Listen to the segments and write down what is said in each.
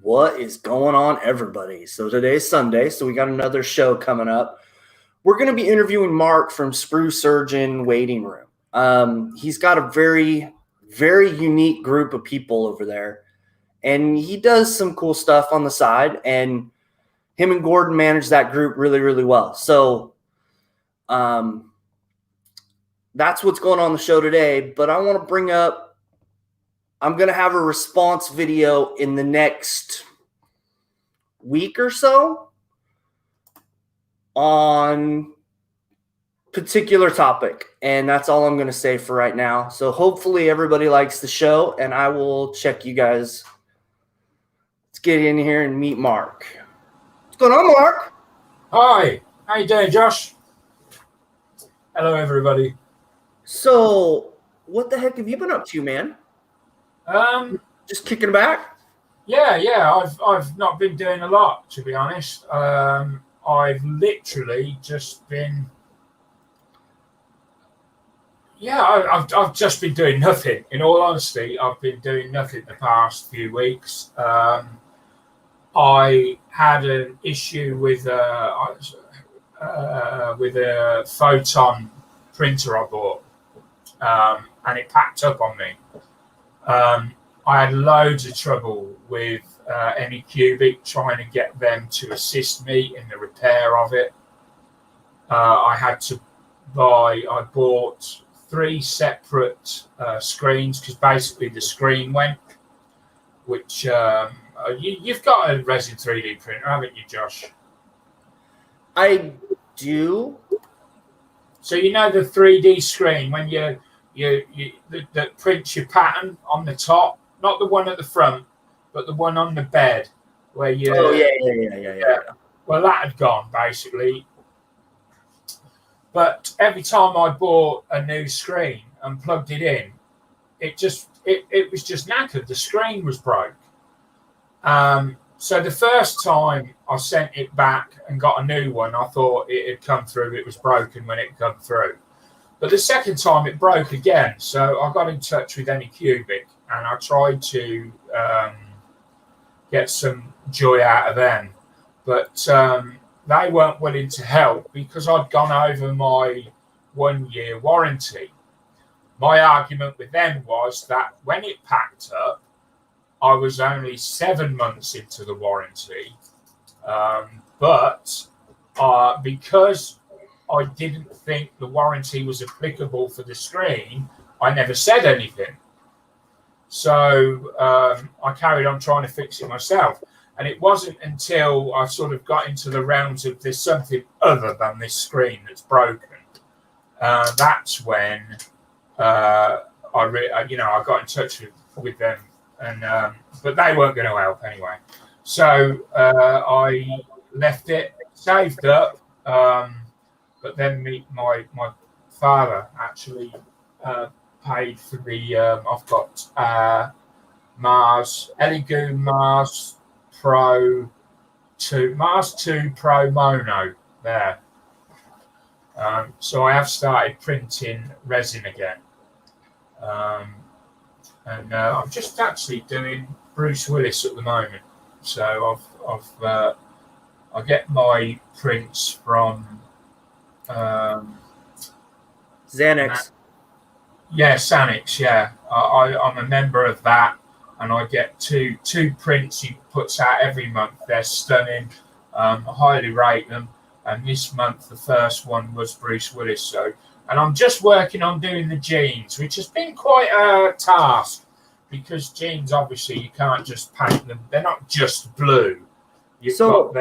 What is going on, everybody? So today's Sunday, so we got another show coming up. We're going to be interviewing Mark from Sprue Surgeon Waiting Room. He's got a very, very unique group of people over there, and he does some cool stuff on the side, and him and Gordon manage that group really, really well. So that's what's going on the show today, but I want to bring up, I'm going to have a response video in the next week or so on particular topic, and that's all I'm going to say for right now. So hopefully everybody likes the show, and I will check you guys. Let's get in here and meet Mark. What's going on, Mark? Hi, how you doing, Josh? Hello, everybody. So what the heck have you been up to, man? Just kicking back? Yeah. I've not been doing a lot, to be honest. I've literally just been. I've just been doing nothing. In all honesty, I've been doing nothing the past few weeks. I had an issue with a photon printer I bought, and it packed up on me. I had loads of trouble with Anycubic trying to get them to assist me in the repair of it. I bought 3 separate screens because basically the screen went, which you've got a resin 3D printer, haven't you, Josh? I do. So you know the 3D screen when that prints your pattern on the top, not the one at the front, but the one on the bed where you. Oh yeah. Well, that had gone basically. But every time I bought a new screen and plugged it in, it was just knackered. The screen was broke. So the first time I sent it back and got a new one, I thought it had come through. It was broken when it come through. But the second time it broke again. So I got in touch with Anycubic and I tried to get some joy out of them. But they weren't willing to help because I'd gone over my 1-year warranty. My argument with them was that when it packed up, I was only 7 months into the warranty. But because I didn't think the warranty was applicable for the screen, I never said anything. So I carried on trying to fix it myself. And it wasn't until I sort of got into the realms of there's something other than this screen that's broken. That's when I got in touch with them, and but they weren't going to help anyway. So I left it, saved up, but then my father actually paid for the. I've got Mars Elegoo Mars Pro 2 Mars 2 Pro Mono there. So I have started printing resin again. And I'm just actually doing Bruce Willis at the moment. So I get my prints from Xanax. Xanax. Yeah, I'm a member of that, and I get two prints he puts out every month. They're stunning. I highly rate them. And this month, the first one was Bruce Willis. So, and I'm just working on doing the jeans, which has been quite a task because jeans, obviously, you can't just paint them. They're not just blue. No.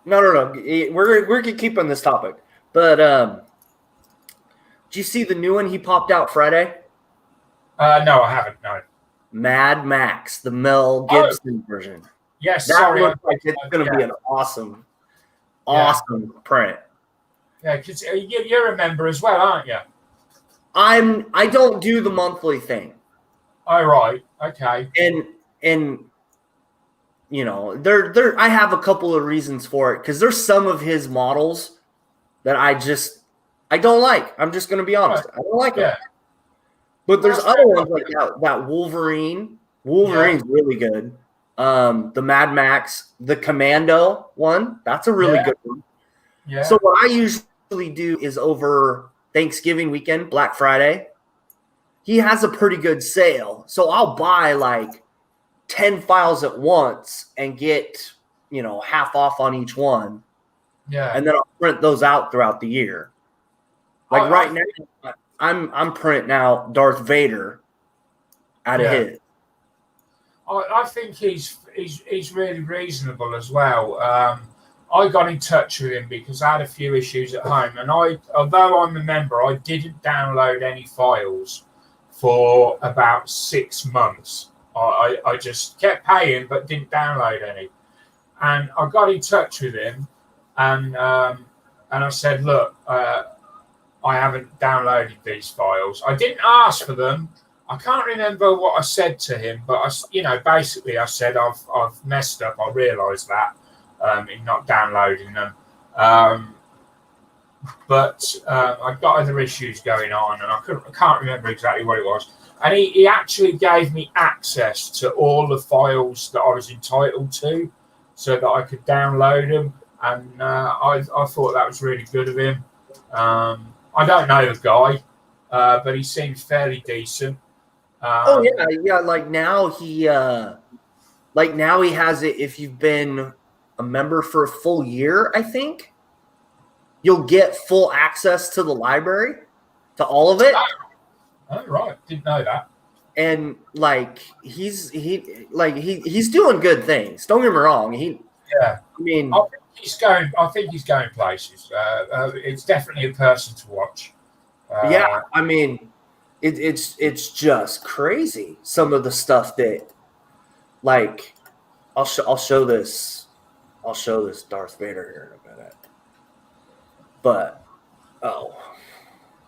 We're gonna keep on this topic, but did you see the new one he popped out Friday? No, I haven't. No. Mad Max, the Mel Gibson version. Yes, that looks like it's going to be an awesome print. Yeah, because you're a member as well, aren't you? I don't do the monthly thing. Oh, right. Okay. And you know, I have a couple of reasons for it because there's some of his models that I don't like. I'm just going to be honest. Right. I don't like them. But there's other ones like that Wolverine Wolverine's really good. The Mad Max, the Commando one, that's a really good one. Yeah. So what I usually do is over Thanksgiving weekend, Black Friday, he has a pretty good sale. So I'll buy like 10 files at once and get, half off on each one. Yeah. And then I'll print those out throughout the year. Like right now, I'm printing out Darth Vader out of his. I think he's really reasonable as well. I got in touch with him because I had a few issues at home, and although I'm a member, I didn't download any files for about 6 months. I just kept paying but didn't download any, and I got in touch with him, and I said, look, I haven't downloaded these files. I didn't ask for them. I can't remember what I said to him, but basically I said I've messed up. I realised that in not downloading them, but I've got other issues going on, and I can't remember exactly what it was. And he actually gave me access to all the files that I was entitled to, so that I could download them. And I thought that was really good of him. I don't know the guy, but he seems fairly decent. Yeah. Like now he has it. If you've been a member for a full year, I think you'll get full access to the library, to all of it. Oh, right, didn't know that. And like he's doing good things. Don't get me wrong. I think he's going places. It's definitely a person to watch. I mean, it's just crazy. Some of the stuff that, like, I'll show this Darth Vader here in a minute. But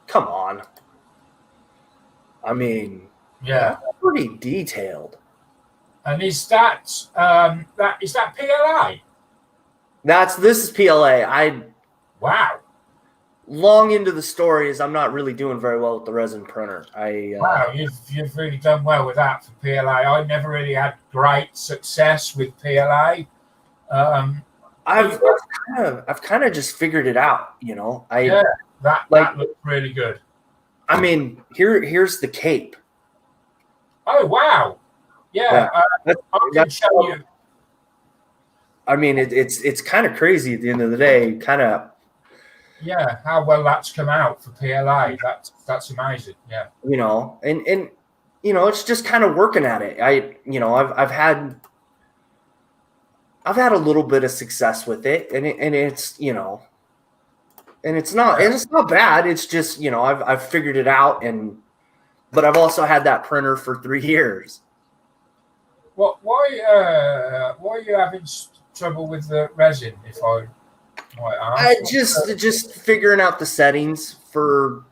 come on. I mean, pretty detailed. And is that PLA? This is PLA. Wow. Long into the story is I'm not really doing very well with the resin printer. Wow, you've really done well with that for PLA. I never really had great success with PLA. I've kind of just figured it out, That looks really good. I mean, here's the cape. Oh wow! Yeah, I can show you. I mean, it's kind of crazy at the end of the day. Kind of. Yeah, how well that's come out for PLA. That's amazing. Yeah. And it's just kind of working at it. I've had a little bit of success with it, and it's and it's not bad. It's just I've figured it out, but I've also had that printer for 3 years. Why are you having trouble with the resin? If I just figuring out the settings for,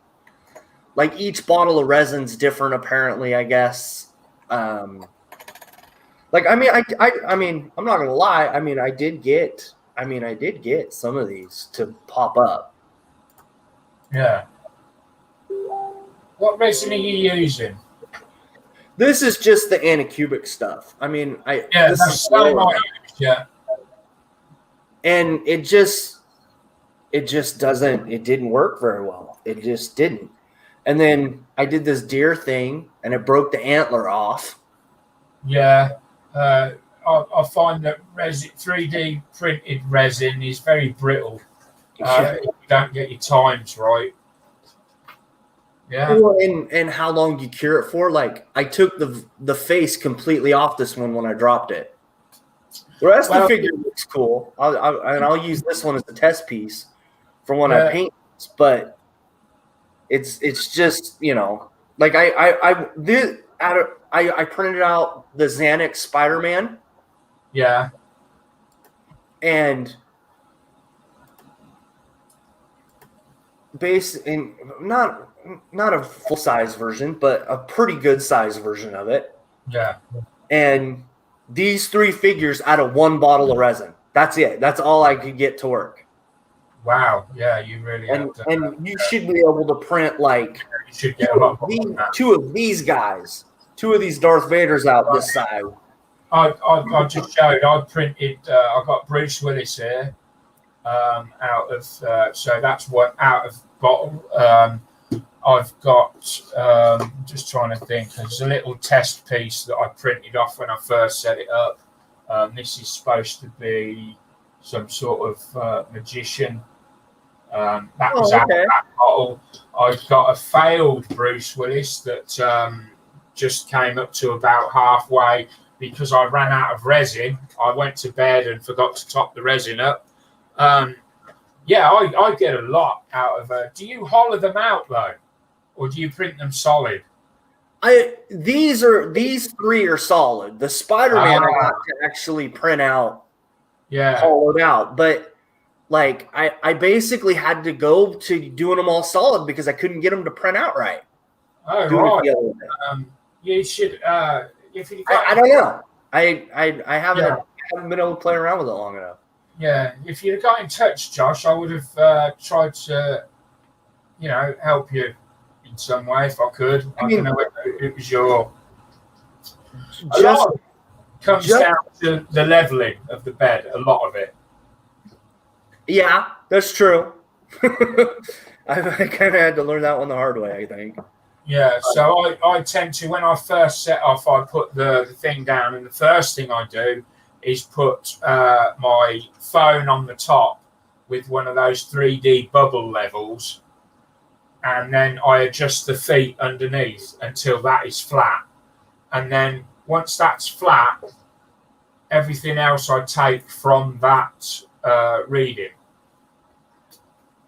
like, each bottle of resin's different apparently, I guess. I'm not gonna lie. I did get some of these to pop up. Yeah. What resin are you using? This is just the anicubic stuff. And it didn't work very well. It just didn't. And then I did this deer thing, and it broke the antler off. Yeah. I find that 3D printed resin is very brittle. If you don't get your times right. Yeah. And how long do you cure it for? Like, I took the face completely off this one when I dropped it. The rest of the figure looks cool. I'll use this one as a test piece for when I paint this, but it's just, like I printed out the Xanax Spider-Man. Yeah. And not a full-size version, but a pretty good size version of it. Yeah. And these 3 figures out of 1 bottle of resin. That's it. That's all I could get to work. Wow. Yeah, you really have to. And you should be able to print, like, you should get a lot more 2 of these guys two of these Darth Vaders out this side. I just showed. I printed. I got Bruce Willis here. Out of so that's what out of bottle. I've got just trying to think. There's a little test piece that I printed off when I first set it up. This is supposed to be some sort of magician. That was out of that bottle. I've got a failed Bruce Willis that just came up to about halfway because I ran out of resin. I went to bed and forgot to top the resin up. Yeah, I get a lot out of it. Do you hollow them out though, or do you print them solid? These three are solid. The Spider-Man I got to actually print out, hollowed out, but like I basically had to go to doing them all solid because I couldn't get them to print out right. Oh right. You should if you. I don't know. I haven't been able to play around with it long enough. Yeah, if you'd got in touch, Josh, I would have tried to, help you in some way if I could. I don't know whether it was your. Comes down to the leveling of the bed. A lot of it. Yeah, that's true. I kind of had to learn that one the hard way, I think. Yeah, so I tend to, when I first set off, I put the thing down, and the first thing I do is put my phone on the top with one of those 3D bubble levels, and then I adjust the feet underneath until that is flat. And then once that's flat, everything else I take from that reading.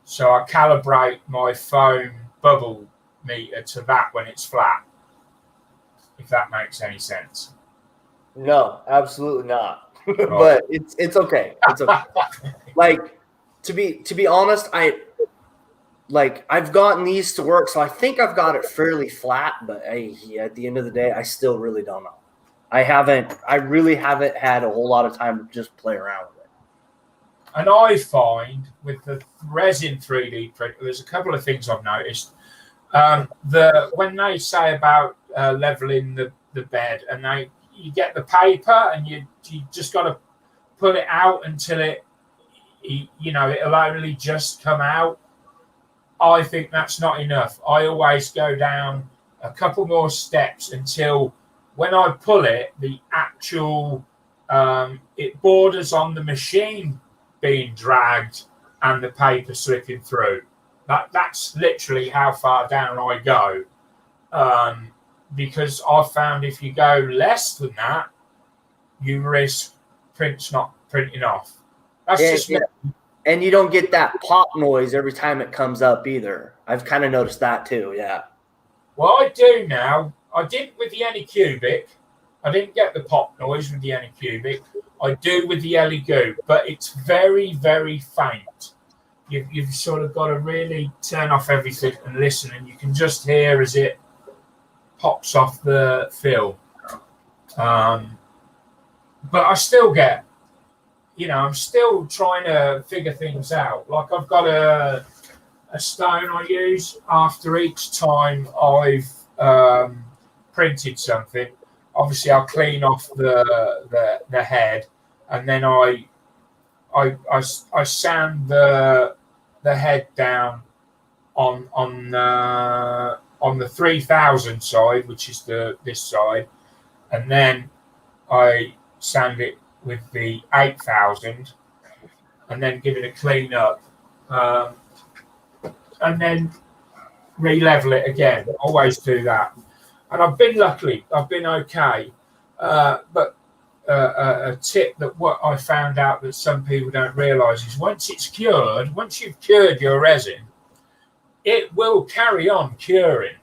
So I calibrate my phone bubble meter to that when it's flat, if that makes any sense. No, absolutely not. But it's okay. It's okay. Like to be honest, I've gotten these to work, so I think I've got it fairly flat. But at the end of the day, I still really don't know. I really haven't had a whole lot of time to just play around with it. And I find with the resin 3D printer, there's a couple of things I've noticed. When they say about leveling the bed, and you get the paper and you just got to pull it out until it'll only just come out. I think that's not enough. I always go down a couple more steps until when I pull it, the actual it borders on the machine being dragged and the paper slipping through. That's literally how far down I go. Because I've found if you go less than that, you risk prints not printing off. And you don't get that pop noise every time it comes up either. I've kind of noticed that too, yeah. Well, I do now. I did with the Anycubic. I didn't get the pop noise with the Anycubic. I do with the Eligoo, but it's very, very faint. You've sort of got to really turn off everything and listen, and you can just hear as it pops off the film. But I still get, I'm still trying to figure things out. Like I've got a stone I use after each time I've printed something. Obviously, I'll clean off the head, and then I sand the head down on the 3000 side, which is this side, and then I sand it with the 8000, and then give it a clean up, and then re-level it again. Always do that, and I've been lucky. I've been okay, but a tip that what I found out that some people don't realise is once you've cured your resin, it will carry on curing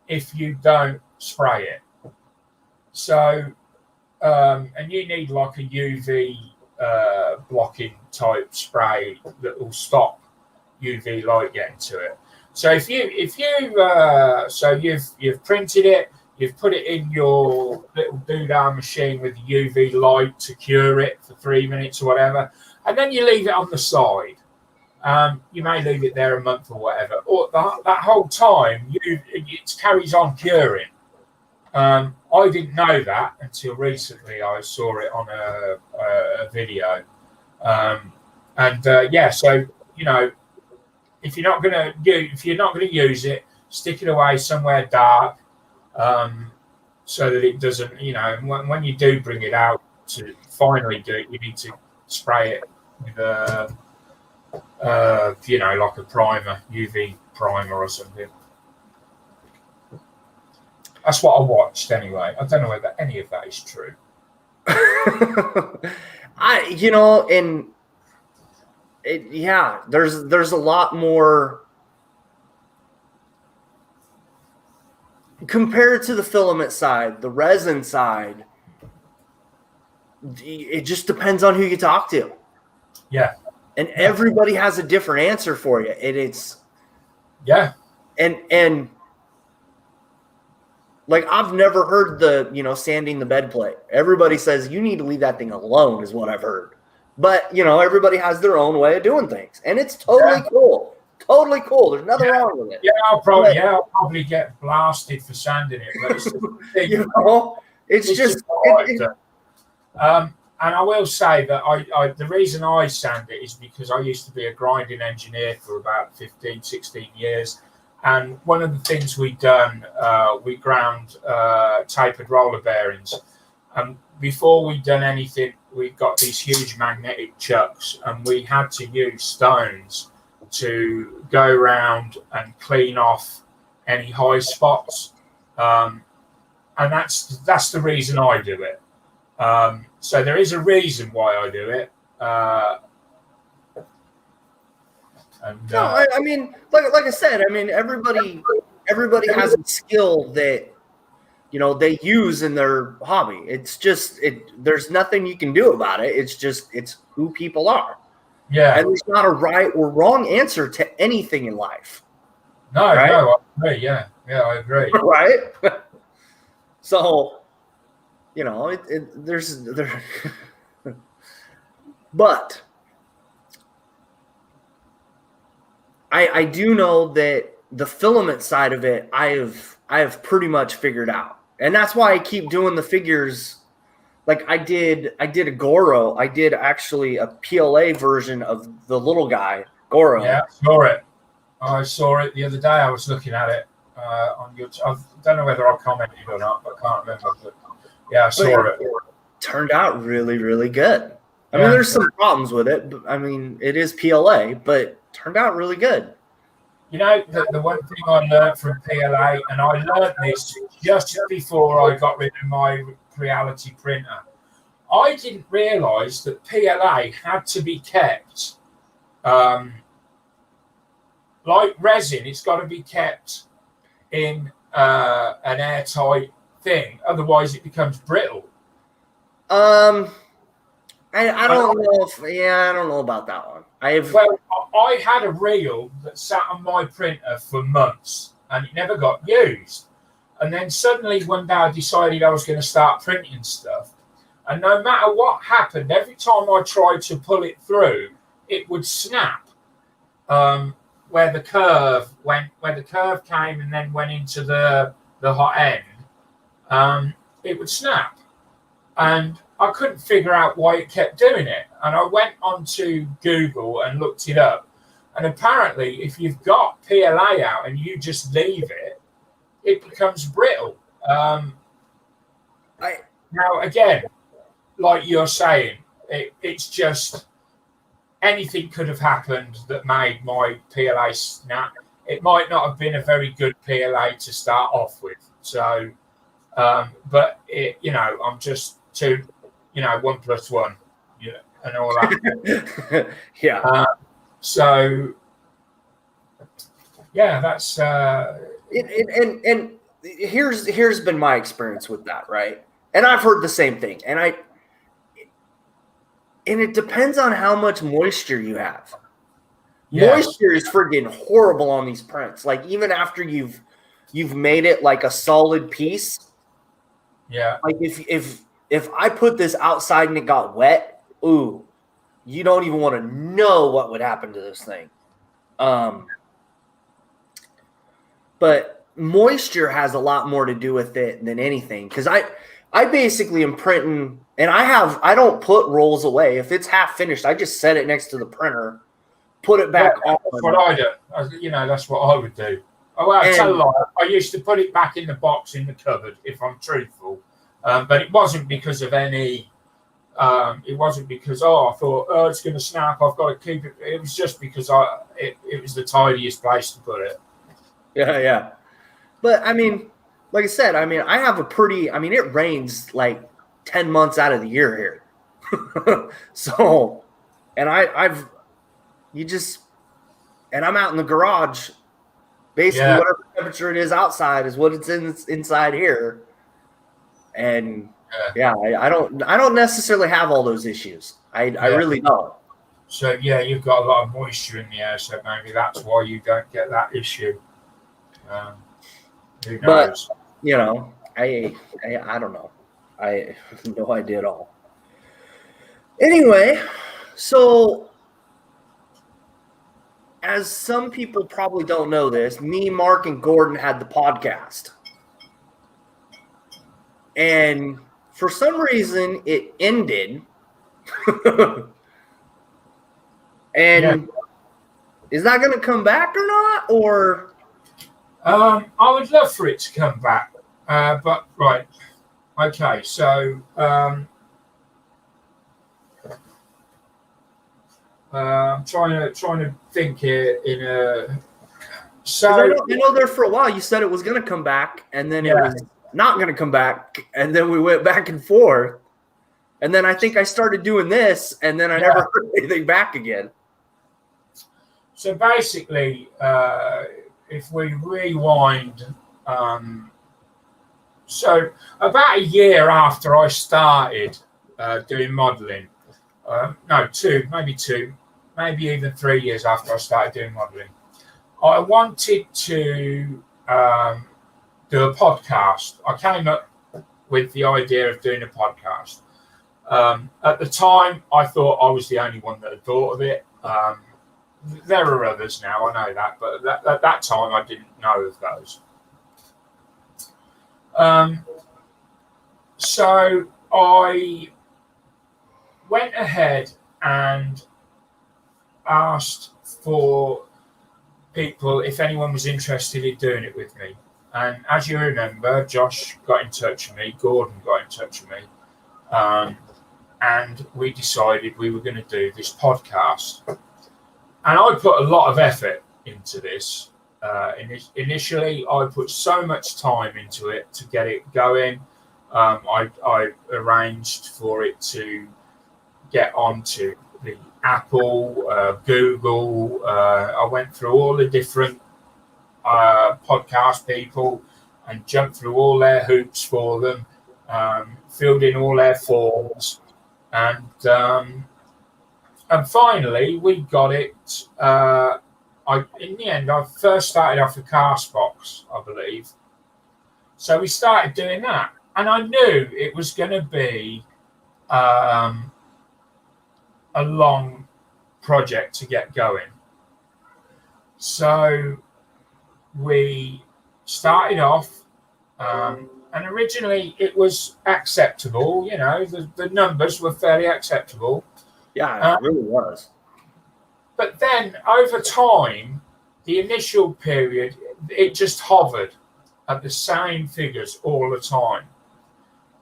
if you don't spray it. So, and you need like a UV blocking type spray that will stop UV light getting to it. So if you've printed it, you've put it in your little doodah machine with UV light to cure it for 3 minutes or whatever, and then you leave it on the side. You may leave it there a month or whatever, or that whole time it carries on curing. I didn't know that until recently. I saw it on a video, yeah. So if you're not gonna use it, stick it away somewhere dark, so that it doesn't. When you do bring it out to finally do it, you need to spray it with like a primer, UV primer or something. That's what I watched anyway. I don't know whether any of that is true. There's a lot more compared to the filament side, the resin side. It just depends on who you talk to. Yeah. And everybody has a different answer for you. And like, I've never heard the, sanding the bed plate. Everybody says you need to leave that thing alone is what I've heard. But, everybody has their own way of doing things. And it's totally cool. Totally cool. There's nothing wrong with it. Yeah, I'll probably get blasted for sanding it. But and I will say that the reason I sand it is because I used to be a grinding engineer for about 15, 16 years. And one of the things we'd done, we ground tapered roller bearings. And before we'd done anything, we got these huge magnetic chucks, and we had to use stones to go around and clean off any high spots. And that's the reason I do it. So there is a reason why I do it. I mean, like I said, everybody has a skill that they use in their hobby. It's just there's nothing you can do about it. It's who people are. Yeah. And there's not a right or wrong answer to anything in life. No, right? No, I agree. Yeah, I agree. Right? So, but I do know that the filament side of it, I have pretty much figured out. And that's why I keep doing the figures. Like I did a Goro. I did actually a PLA version of the little guy, Goro. Yeah, I saw it the other day. I was looking at it on YouTube. I don't know whether I commented or not, but I can't remember. But yeah, I saw it. Turned out really, really good. I mean, there's some problems with it, but it is PLA, but turned out really good. The one thing I learned from PLA, and I learned this just before I got rid of my Reality printer, I didn't realize that PLA had to be kept like resin. It's got to be kept in an airtight thing, otherwise it becomes brittle. I don't know I don't know about that one. I had a reel that sat on my printer for months and it never got used. And then suddenly one day I decided I was going to start printing stuff. And no matter what happened, every time I tried to pull it through, it would snap. Where the curve came and then went into the hot end, it would snap. And I couldn't figure out why it kept doing it. And I went onto Google and looked it up. And apparently, if you've got PLA out and you just leave it, it becomes brittle. Now, again, like you're saying, it's just anything could have happened that made my PLA snap. It might not have been a very good PLA to start off with. So, but I'm just 1 + 1, and all that. Yeah. So, yeah, that's. And here's been my experience with that, right? And I've heard the same thing, and it depends on how much moisture you have. Yes. Moisture is friggin' horrible on these prints. Like, even after you've made it like a solid piece. Yeah. Like if I put this outside and it got wet, ooh, you don't even want to know what would happen to this thing. But moisture has a lot more to do with it than anything. Because I basically am printing, and I don't put rolls away. If it's half finished, I just set it next to the printer, put it back on. That's what I do. That's what I would do. Oh, well, I tell a lie. I used to put it back in the box in the cupboard, if I'm truthful. But it wasn't because of any. It wasn't because I thought it's going to snap. I've got to keep it. It was just because it was the tidiest place to put it. Yeah. But I mean, like I said, I have a pretty. It rains like 10 months out of the year here. So, and I'm out in the garage. Basically, whatever temperature it is outside is what it's inside here. And I don't necessarily have all those issues. I really don't. So you've got a lot of moisture in the air, so maybe that's why you don't get that issue. Who knows? But I don't know. I have no idea at all. Anyway, so as some people probably don't know this, me, Mark, and Gordon had the podcast. And for some reason, it ended. And is that going to come back or not? Or I would love for it to come back. But right. Okay, so I'm trying to think here in a. So I know there for a while you said it was going to come back, and then it was not going to come back, and then we went back and forth, and then I think I started doing this, and then I never heard anything back again. So basically, if we rewind, so about a year after I started doing modelling, maybe even 3 years after I started doing modelling, I wanted to do a podcast. I came up with the idea of doing a podcast. At the time, I thought I was the only one that had thought of it. There are others now, I know that, but at that time, I didn't know of those. So I went ahead and asked for people if anyone was interested in doing it with me. And as you remember, Josh got in touch with me, Gordon got in touch with me, and we decided we were going to do this podcast. And I put a lot of effort into this. Initially, I put so much time into it to get it going. I arranged for it to get onto the Apple, Google. I went through all the different podcast people and jumped through all their hoops for them, filled in all their forms, and finally we got it. In the end, I first started off with Castbox, I believe. So we started doing that, and I knew it was going to be a long project to get going. So we started off, and originally it was acceptable. The numbers were fairly acceptable. Yeah, it really was. But then over time, the initial period, it just hovered at the same figures all the time.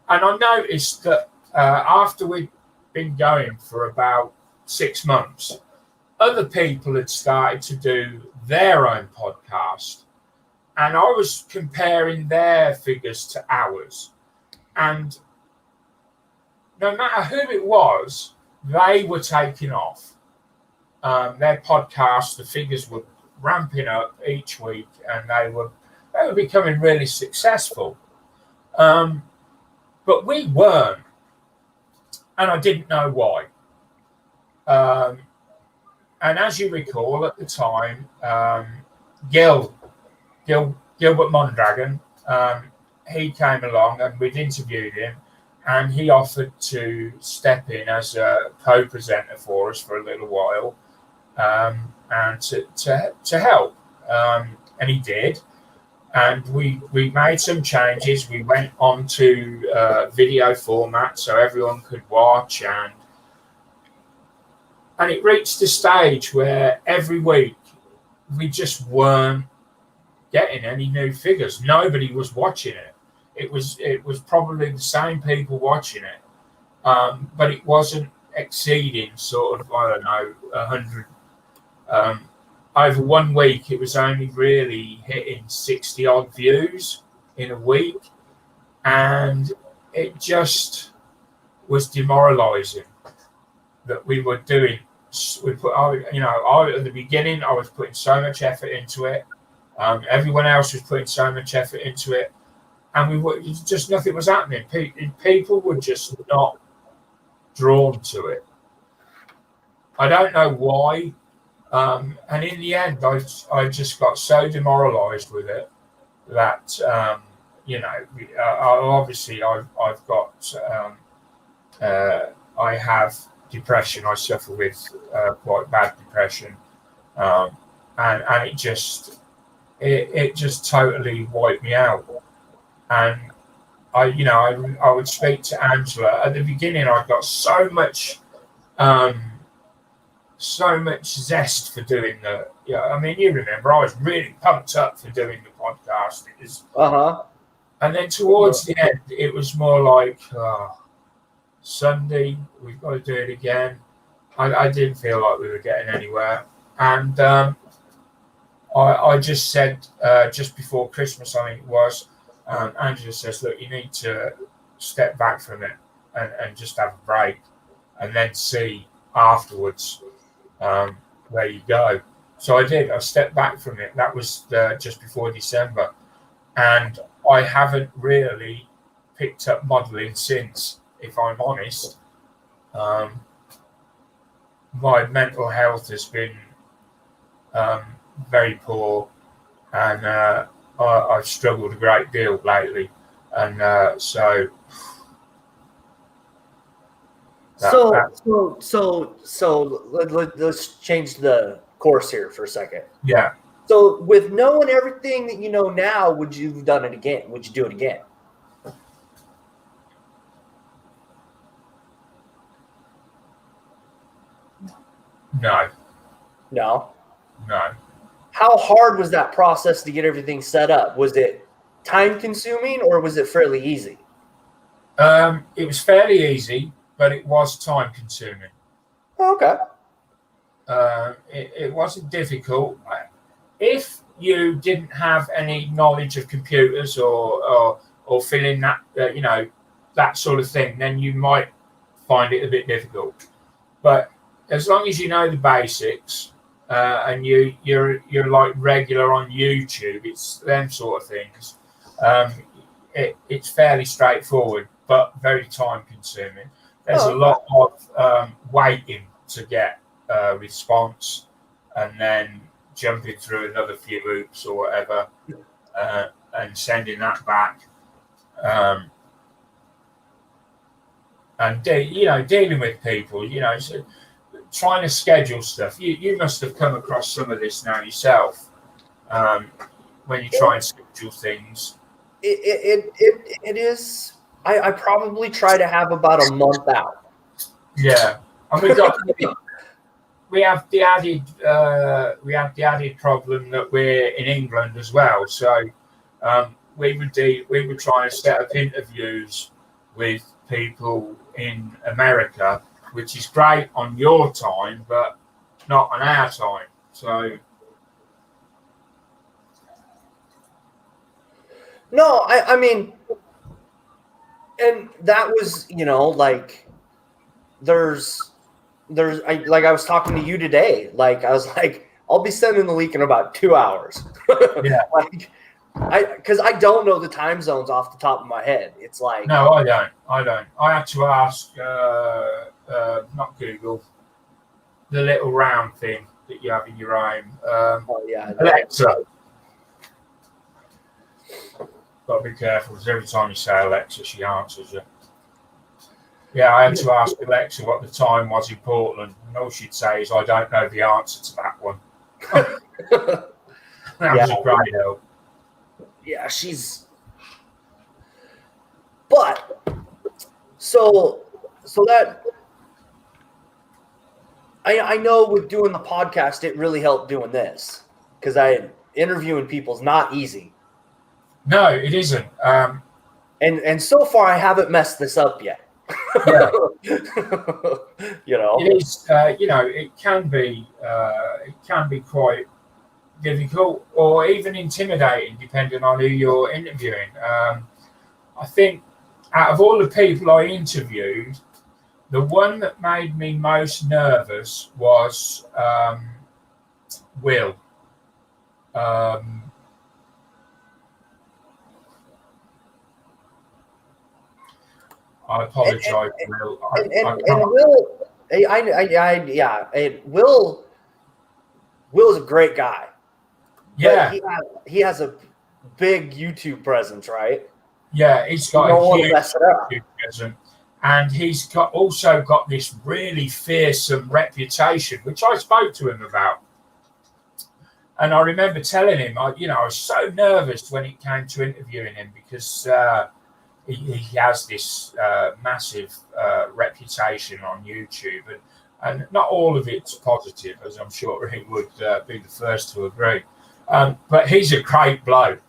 And I noticed that after we'd been going for about 6 months, other people had started to do their own podcast. And I was comparing their figures to ours. And no matter who it was, they were taking off. Their podcast, the figures were ramping up each week, and they were becoming really successful. But we weren't, and I didn't know why. And as you recall, at the time, Gilbert Mondragon, he came along, and we'd interviewed him, and he offered to step in as a co-presenter for us for a little while. And to help, and he did. and we made some changes. We went on to video format so everyone could watch, and it reached a stage where every week we just weren't getting any new figures. Nobody was watching it. It was probably the same people watching it, but it wasn't exceeding sort of, I don't know, 100. Over 1 week, it was only really hitting 60 odd views in a week, and it just was demoralising that we were doing. We put, at the beginning, I was putting so much effort into it. Everyone else was putting so much effort into it, and just nothing was happening. People were just not drawn to it. I don't know why. And in the end, I just got so demoralised with it that obviously I've got I have depression. I suffer with quite bad depression, and it just totally wiped me out. And I would speak to Angela at the beginning. I got so much zest for doing I mean, you remember, I was really pumped up for doing the podcast. It was, and then towards the end, it was more like, Sunday, we've got to do it again. I didn't feel like we were getting anywhere. And I just said, just before Christmas, I think it was, Angela says, look, you need to step back from it and just have a break, and then see afterwards where you go. So I did. I stepped back from it. That was just before December, and I haven't really picked up modelling since, if I'm honest. My mental health has been very poor, and I've struggled a great deal lately, and so let's change the course here for a second. Yeah. So with knowing everything that you know now, would you have done it again? Would you do it again? No. No? No. How hard was that process to get everything set up? Was it time consuming or was it fairly easy? It was fairly easy, but it was time consuming. Okay. It wasn't difficult. If you didn't have any knowledge of computers or filling that, that sort of thing, then you might find it a bit difficult. But as long as you know the basics, and you're like regular on YouTube, it's them sort of things. It's fairly straightforward, but very time consuming. There's a lot of waiting to get a response, and then jumping through another few hoops or whatever, and sending that back. And dealing with people, so trying to schedule stuff. You must have come across some of this now yourself, when you try and schedule things. It is. I probably try to have about a month out. Yeah, and we have the added problem that we're in England as well. So we were trying to set up interviews with people in America, which is great on your time, but not on our time. So no, I mean, and that was, like there's I was talking to you today. Like I was like, I'll be sending the leak in about 2 hours. Yeah. Because I don't know the time zones off the top of my head. It's like, no, I don't. I had to ask, not Google, the little round thing that you have in your home. Alexa. Got to be careful because every time you say Alexa, she answers you. Yeah, I had to ask Alexa what the time was in Portland, and all she'd say is, "I don't know the answer to that one." That was a great help. yeah, but so that I know with doing the podcast, it really helped doing this because interviewing people is not easy. No, it isn't. And so far, I haven't messed this up yet. Yeah. You know, it is. It can be quite difficult or even intimidating, depending on who you're interviewing. I think out of all the people I interviewed, the one that made me most nervous was Will. I apologize, Will. And Will, Will's a great guy. Yeah, he has a big YouTube presence, right? Yeah, he's got a huge YouTube presence, and he's also got this really fearsome reputation, which I spoke to him about. And I remember telling him, I was so nervous when it came to interviewing him because he has this massive reputation on YouTube, and not all of it's positive, as I'm sure he would be the first to agree. But he's a great bloke.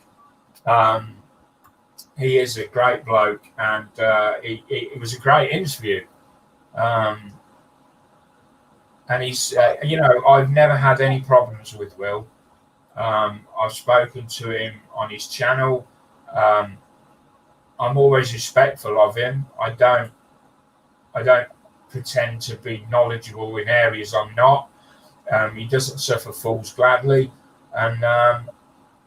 He is a great bloke, and it was a great interview. And he's, I've never had any problems with Will. I've spoken to him on his channel. I'm always respectful of him. I don't pretend to be knowledgeable in areas I'm not. He doesn't suffer fools gladly, and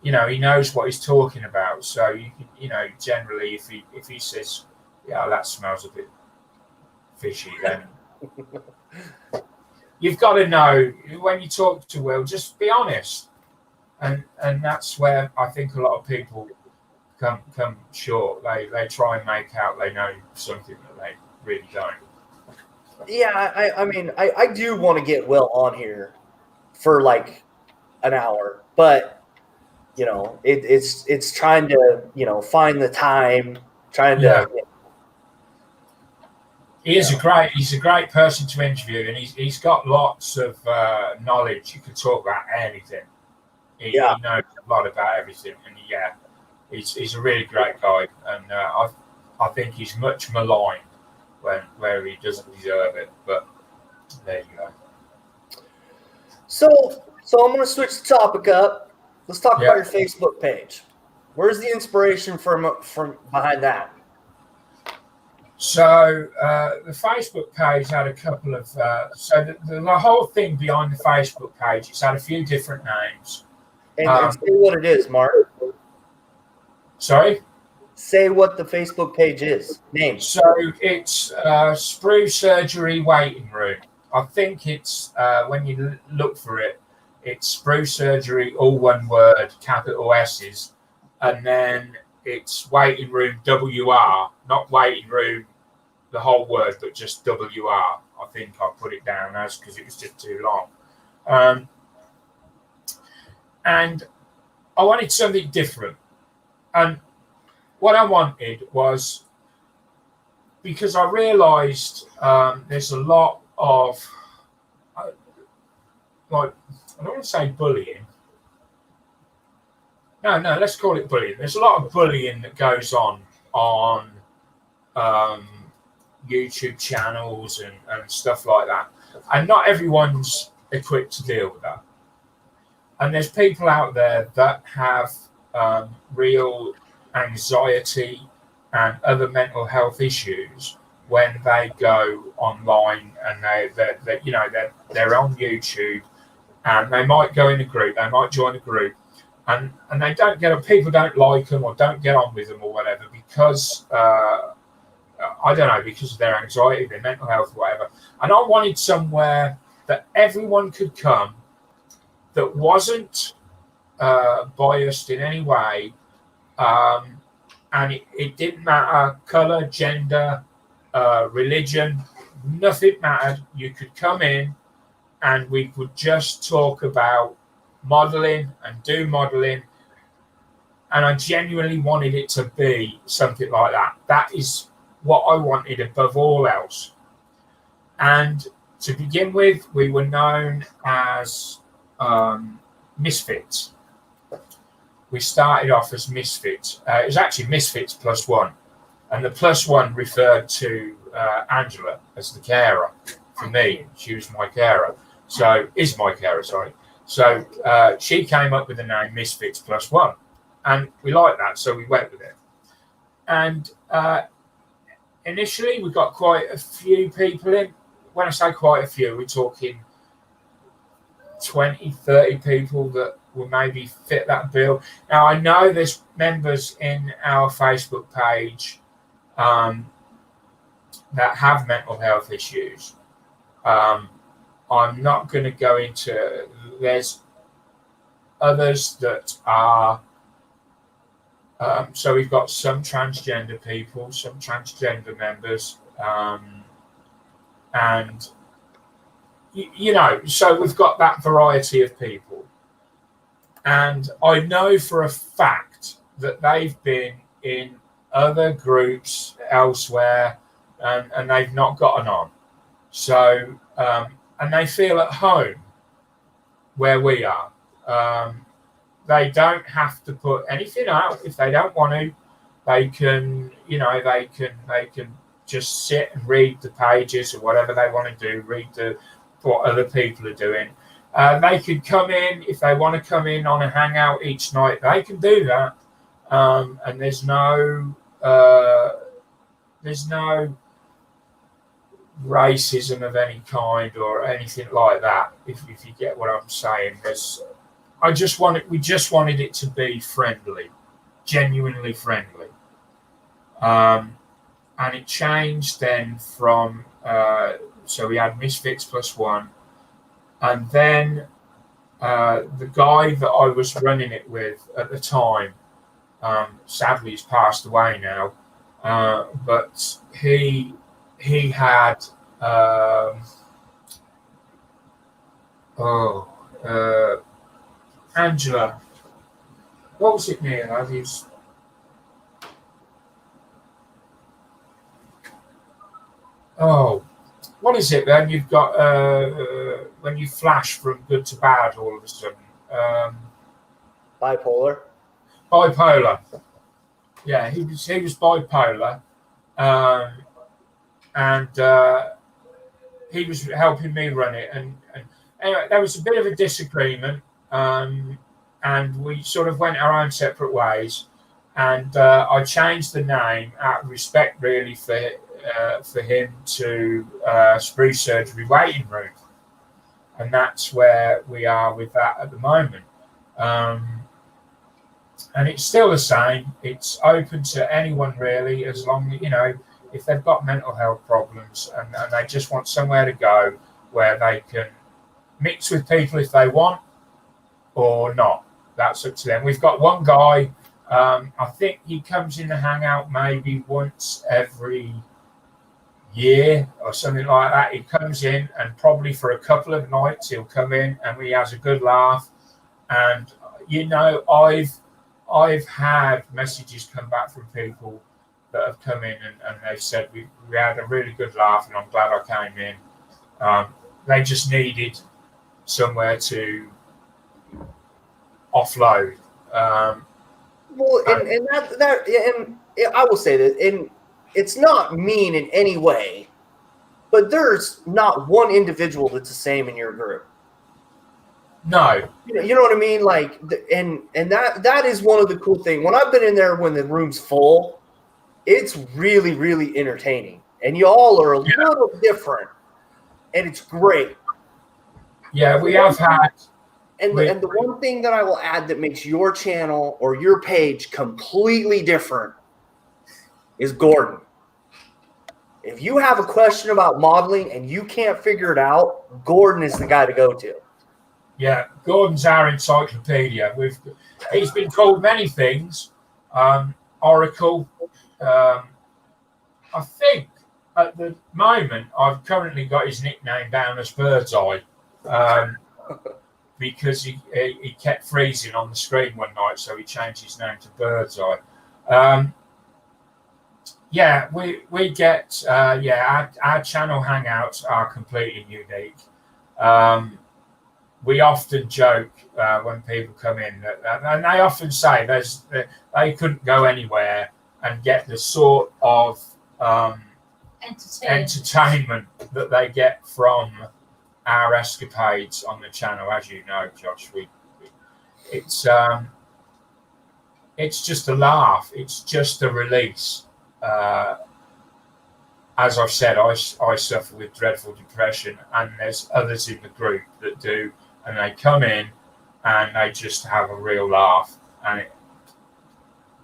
he knows what he's talking about. So you can, generally, if he says, "Yeah, that smells a bit fishy," then you've got to know when you talk to Will, just be honest, and that's where I think a lot of people come short. They try and make out they know something that they really don't. Yeah, I do want to get Will on here for like an hour, but it's trying to find the time, trying to. He's a great person to interview, and he's got lots of knowledge. You can talk about anything. He knows a lot about everything, and he's a really great guy, and I think he's much maligned where he doesn't deserve it. But there you go. So I'm going to switch the topic up. Let's talk about your Facebook page. Where's the inspiration from behind that? So the Facebook page had a couple of the whole thing behind the Facebook page. It's had a few different names. And say what it is, Mark. Sorry? Say what the Facebook page is. Name. So it's Sprue Surgery Waiting Room. I think it's, when you look for it, it's Sprue Surgery, all one word, capital S's. And then it's Waiting Room WR, not Waiting Room, the whole word, but just WR. I think I put it down as because it was just too long. And I wanted something different. And what I wanted was, because I realised there's a lot of, I don't want to say bullying. No, let's call it bullying. There's a lot of bullying that goes on YouTube channels and stuff like that. And not everyone's equipped to deal with that. And there's people out there that have real anxiety and other mental health issues when they go online, and they're on YouTube, and they might go in a group, they might join a group, and they don't get on. People don't like them or don't get on with them or whatever because I don't know, because of their anxiety, their mental health, whatever. And I wanted somewhere that everyone could come, that wasn't biased in any way, and it didn't matter color, gender, religion, nothing mattered. You could come in and we would just talk about modeling and do modeling And I genuinely wanted it to be something like that. That is what I wanted above all else. And to begin with, we were known as Misfits. We started off as Misfits. It was actually Misfits plus one. And the plus one referred to Angela as the carer for me. She was my carer. Is my carer, sorry. So she came up with the name Misfits plus one. And we liked that, so we went with it. And initially, we got quite a few people in. When I say quite a few, we're talking 20, 30 people that will maybe fit that bill. Now, I know there's members in our Facebook page that have mental health issues. I'm not going to go into. There's others that are. So we've got some transgender people, some transgender members, and so we've got that variety of people. And I know for a fact that they've been in other groups elsewhere, and they've not gotten on. So, and they feel at home where we are. They don't have to put anything out if they don't want to. They can, they can just sit and read the pages or whatever they want to do. Read what other people are doing. They could come in if they want to come in on a hangout each night. They can do that, and there's no racism of any kind or anything like that. If you get what I'm saying, we just wanted it to be friendly, genuinely friendly, and it changed then from so we had Misfits plus one, and then the guy that I was running it with at the time, sadly he's passed away now, but he had Angela. What was it, Neil? What is it then? You've got when you flash from good to bad all of a sudden. Bipolar. Bipolar. Yeah, he was bipolar, and he was helping me run it. And anyway, there was a bit of a disagreement, and we sort of went our own separate ways. And I changed the name out of respect, really, for him to Spruce Surgery Waiting Room, and that's where we are with that at the moment. And it's still the same. It's open to anyone really, as long as if they've got mental health problems and they just want somewhere to go where they can mix with people if they want or not. That's up to them. We've got one guy. I think he comes in the hangout maybe once every year or something like that. He comes in, and probably for a couple of nights he'll come in and he has a good laugh. And I've had messages come back from people that have come in and they've said we had a really good laugh and I'm glad I came in. They just needed somewhere to offload. Well, and I will say that, and it's not mean in any way, but there's not one individual that's the same in your group. No, you know what I mean. Like, and that is one of the cool things. When I've been in there when the room's full, it's really, really entertaining, and y'all are a little different, and it's great. Yeah, we have had. And the one thing that I will add that makes your channel or your page completely different is Gordon. If you have a question about modeling and you can't figure it out, Gordon is the guy to go to. Yeah, Gordon's our encyclopedia. He's been called many things. Oracle. I think at the moment I've currently got his nickname down as Birdseye. because he kept freezing on the screen one night, so he changed his name to Birdseye. Yeah, we get our channel hangouts are completely unique. We often joke when people come in and they often say they couldn't go anywhere and get the sort of entertainment that they get from our escapades on the channel. As you know, Josh, it's just a laugh. It's just a release. As I've said, I suffer with dreadful depression, and there's others in the group that do, and they come in and they just have a real laugh,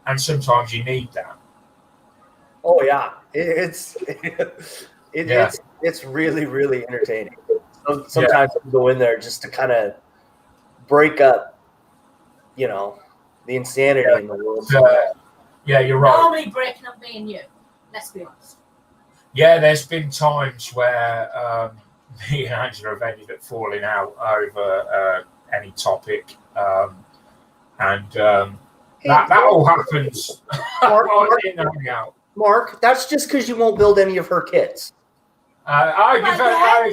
and sometimes you need that. Oh yeah, it's really, really entertaining. Sometimes I go in there just to kind of break up, the insanity in the world. Yeah, you're right. Normally breaking up me and you. Let's be honest. Yeah, there's been times where me and Angela have ended up falling out over any topic, and that all happens. Mark, that's just because you won't build any of her kits. Yeah,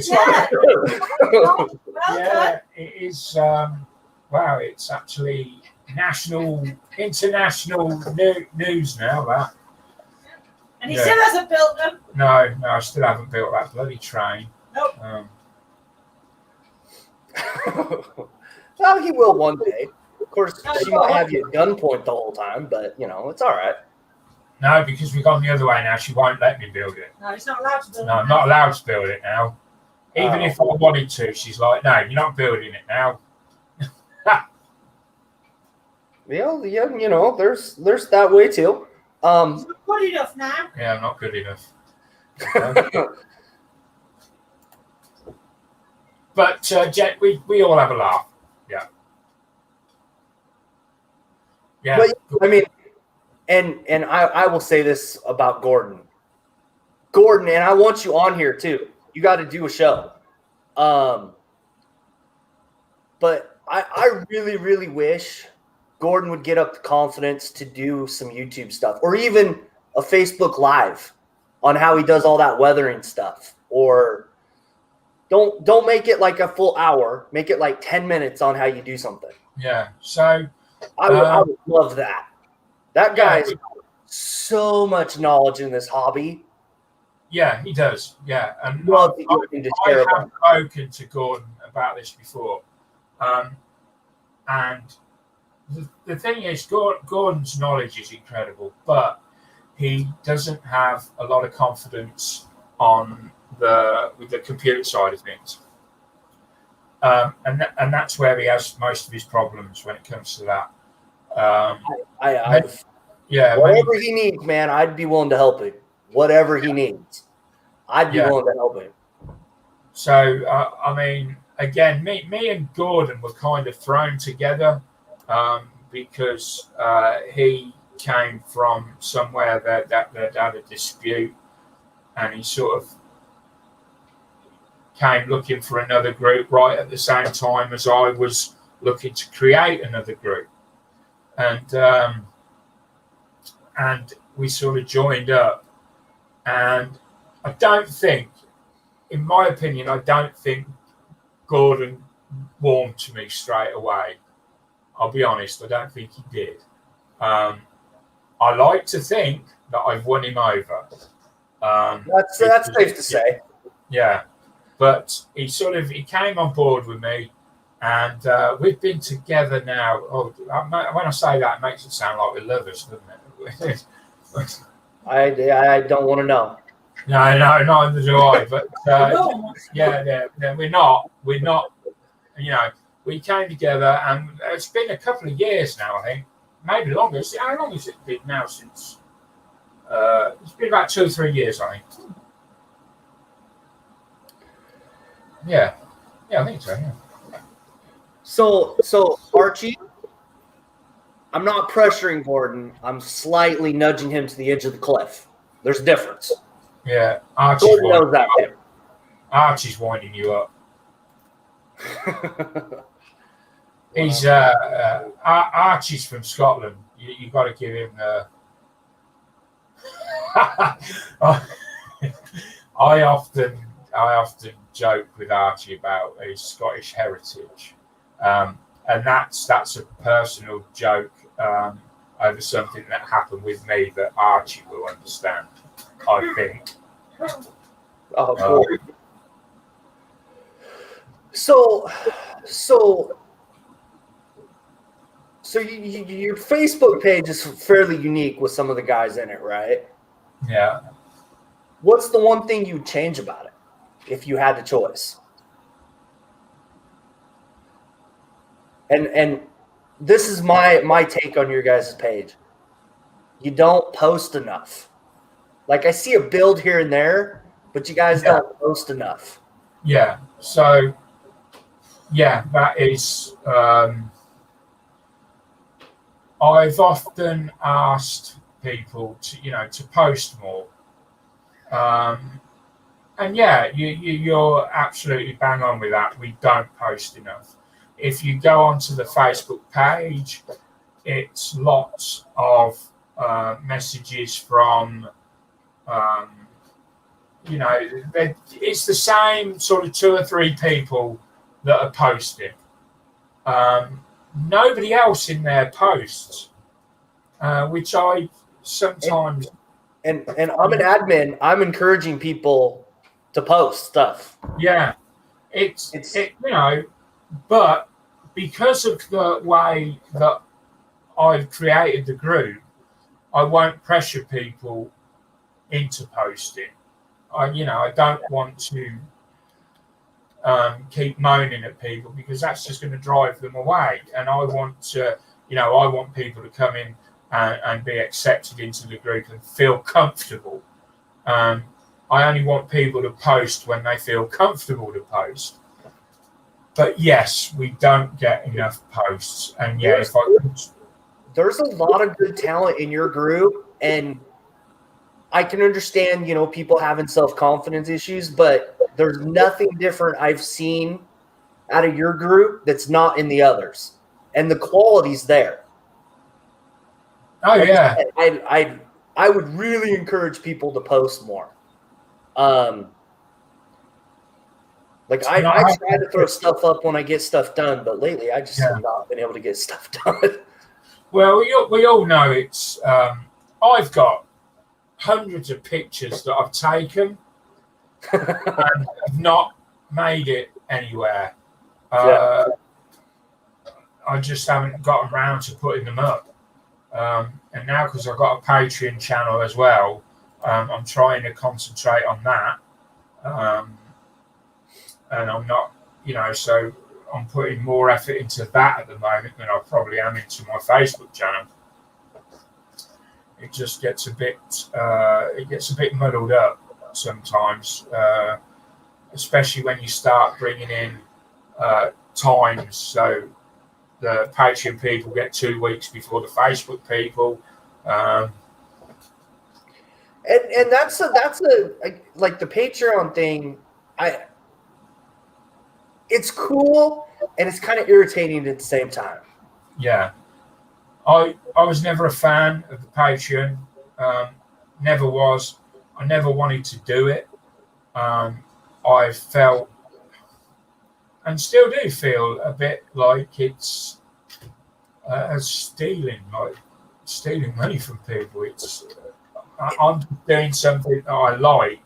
it is. Wow, it's actually international news now. That. And he still hasn't built them. No, I still haven't built that bloody train. Nope. Well, he will one day. Of course, she might have you at gunpoint the whole time, but it's all right. No, because we've gone the other way now. She won't let me build it. No, he's not allowed to build it. No, I'm not allowed to build it now. Even if I wanted to, she's like, no, you're not building it now. Yeah, there's that way too. He's not good enough now. Yeah, I'm not good enough. But Jet, we all have a laugh. Yeah. Yeah. But I mean, and I will say this about Gordon, and I want you on here too. You got to do a show. But I really, really wish Gordon would get up the confidence to do some YouTube stuff, or even a Facebook Live on how he does all that weathering stuff. Or don't make it like a full hour. Make it like 10 minutes on how you do something. Yeah. So I would love that. That guy's got so much knowledge in this hobby. Yeah, he does. Yeah, and I have spoken to Gordon about this before, and the thing is, Gordon's knowledge is incredible, but he doesn't have a lot of confidence with the computer side of things, and that's where he has most of his problems when it comes to that. Whatever he needs, man, I'd be willing to help him. Whatever he needs, I'd be willing to help him. So, I mean, again, me and Gordon were kind of thrown together because he came from somewhere that had a dispute, and he sort of came looking for another group right at the same time as I was looking to create another group. And we sort of joined up, and I don't think, in my opinion, Gordon warmed to me straight away. I'll be honest, I don't think he did. I like to think that I've won him over. That's safe to say. Yeah, but he came on board with me. And we've been together now. When I say that, it makes it sound like we're lovers, doesn't it? I don't want to know. No, neither do I. But we're not. We came together, and it's been a couple of years now. I think maybe longer. How long has it been now? Since it's been about 2 or 3 years, I think. Yeah, I think so. Yeah. So Archie, I'm not pressuring Gordon. I'm slightly nudging him to the edge of the cliff. There's a difference. Yeah, Gordon knows that. Archie's winding you up. He's Archie's from Scotland. You got to give him the. I often joke with Archie about his Scottish heritage, and that's a personal joke over something that happened with me that Archie will understand, I think. Oh, cool. So your Facebook page is fairly unique with some of the guys in it, right? Yeah. What's the one thing you'd change about it if you had the choice? And this is my take on your guys' page. You don't post enough. Like, I see a build here and there, but you guys don't post enough. Yeah. So, yeah, that is. I've often asked people to post more. And yeah, you're absolutely bang on with that. We don't post enough. If you go onto the Facebook page, it's lots of messages from, it's the same sort of 2 or 3 people that are posting. Nobody else in there posts, which I sometimes. And I'm an admin. I'm encouraging people to post stuff. Yeah, it's but because of the way that I've created the group, I won't pressure people into posting. I don't want to keep moaning at people, because that's just going to drive them away. And I want people to come in and be accepted into the group and feel comfortable. I only want people to post when they feel comfortable to post. But yes, we don't get enough posts. And yeah, there's a lot of good talent in your group, and I can understand, people having self-confidence issues, but there's nothing different I've seen out of your group that's not in the others. And the quality's there. Oh, yeah. I would really encourage people to post more. I try to throw stuff up when I get stuff done, but lately I just have not been able to get stuff done. Well, we all know it's. I've got hundreds of pictures that I've taken and have not made it anywhere. I just haven't gotten around to putting them up. And now, because I've got a Patreon channel as well, I'm trying to concentrate on that. And I'm not, so I'm putting more effort into that at the moment than I probably am into my Facebook channel. It just gets a bit muddled up sometimes, especially when you start bringing in times. So the Patreon people get 2 weeks before the Facebook people. And that's like the Patreon thing. It's cool and it's kind of irritating at the same time. Yeah, I was never a fan of the Patreon. Never was. I never wanted to do it. I felt, and still do feel, a bit like it's stealing money from people. I'm doing something that I like,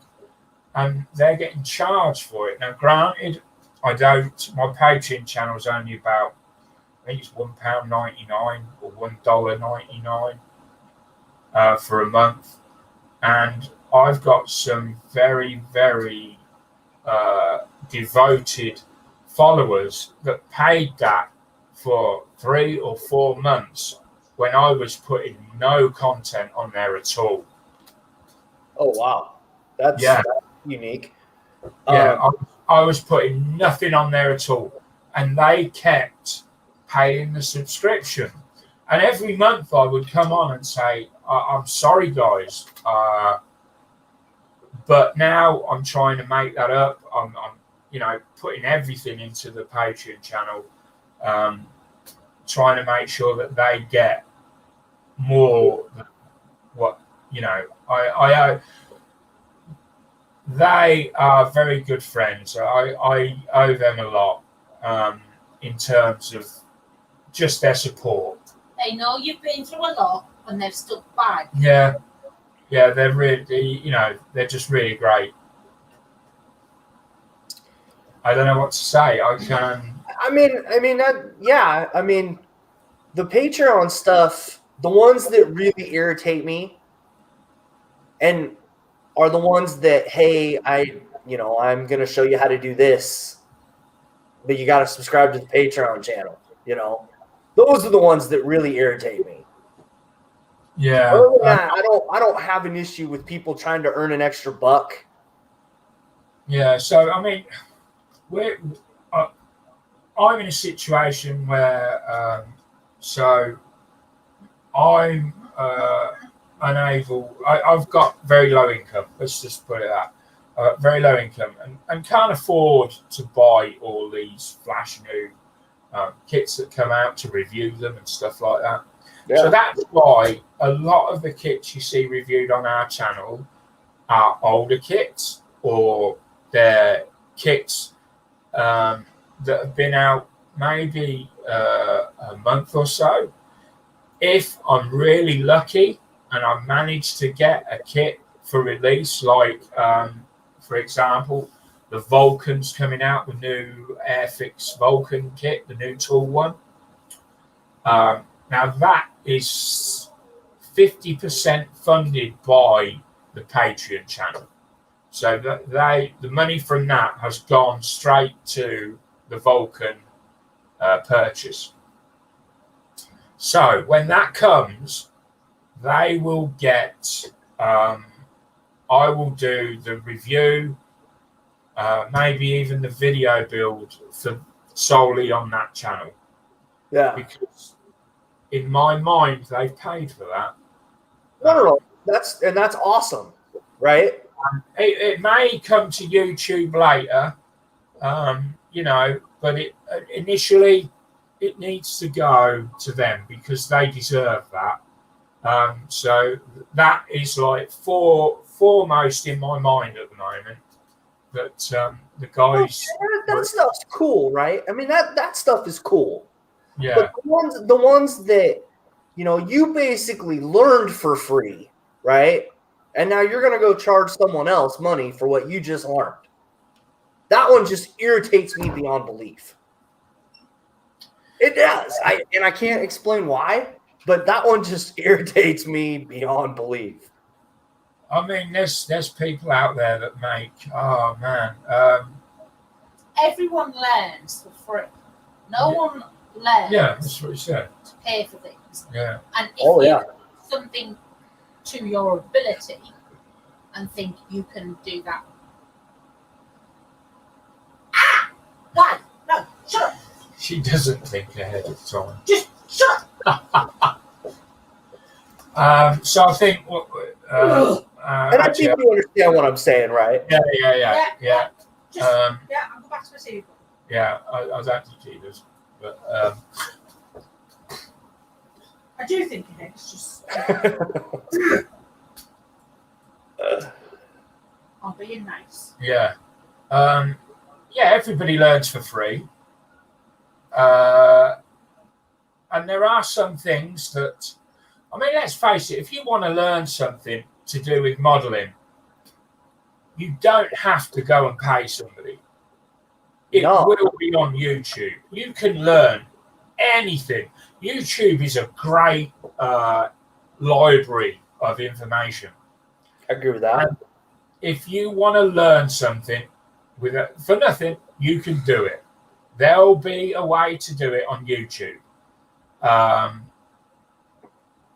and they're getting charged for it. Now, granted, I don't. My Patreon channel is only about, I think it's £1.99 or $1.99 for a month, and I've got some very, very devoted followers that paid that for 3 or 4 months when I was putting no content on there at all. Oh wow, that's unique. Yeah, I was putting nothing on there at all, and they kept paying the subscription. And every month I would come on and say, "I'm sorry, guys, but now I'm trying to make that up. I'm putting everything into the Patreon channel, trying to make sure that they get more than what they are very good friends. I owe them a lot in terms of just their support. They know you've been through a lot and they've stuck by. Yeah, they're really, they're just really great. I don't know what to say. I mean, the Patreon stuff, the ones that really irritate me, and are the ones that, hey, I'm gonna show you how to do this, but you got to subscribe to the Patreon channel. Those are the ones that really irritate me. Yeah. Other than that, I don't have an issue with people trying to earn an extra buck. Yeah. So I mean, I'm in a situation where so I'm unable. I've got very low income. Let's just put it that. Very low income, and can't afford to buy all these flash new kits that come out to review them and stuff like that. Yeah. So that's why a lot of the kits you see reviewed on our channel are older kits, or they're kits that have been out maybe a month or so. If I'm really lucky and I manage to get a kit for release, like for example, the Vulcan's coming out, the new Airfix Vulcan kit, the new tool one. Now that is 50% funded by the Patreon channel. So the money from that has gone straight to the Vulcan purchase. So when that comes, they will get. I will do the review, maybe even the video build for solely on that channel. Yeah. Because in my mind, they've paid for that. No. That's awesome, right? It may come to YouTube later, but initially it needs to go to them because they deserve that. So that is like foremost in my mind at the moment. That the guys, that stuff's cool, right? I mean that stuff is cool. Yeah. But the ones that you basically learned for free, right? And now you're gonna go charge someone else money for what you just learned. That one just irritates me beyond belief. It does. I can't explain why, but that one just irritates me beyond belief. I mean, there's people out there that make, oh man. Everyone learns for free. No one learns. Yeah, that's what you said. To pay for things. Yeah. And if you do something to your ability and think you can do that. God, no, shut up. She doesn't think ahead of time. Just shut up. So I think and I think you understand what I'm saying, right? Yeah. Just, I'll go back to my seat. Yeah, I don't think she does. But I do think it's just I'm being nice. Yeah. Everybody learns for free. And there are some things that, I mean, let's face it, if you want to learn something to do with modelling, you don't have to go and pay somebody. It will be on YouTube. You can learn anything. YouTube is a great library of information. I agree with that. And if you want to learn something for nothing, you can do it. There'll be a way to do it on YouTube.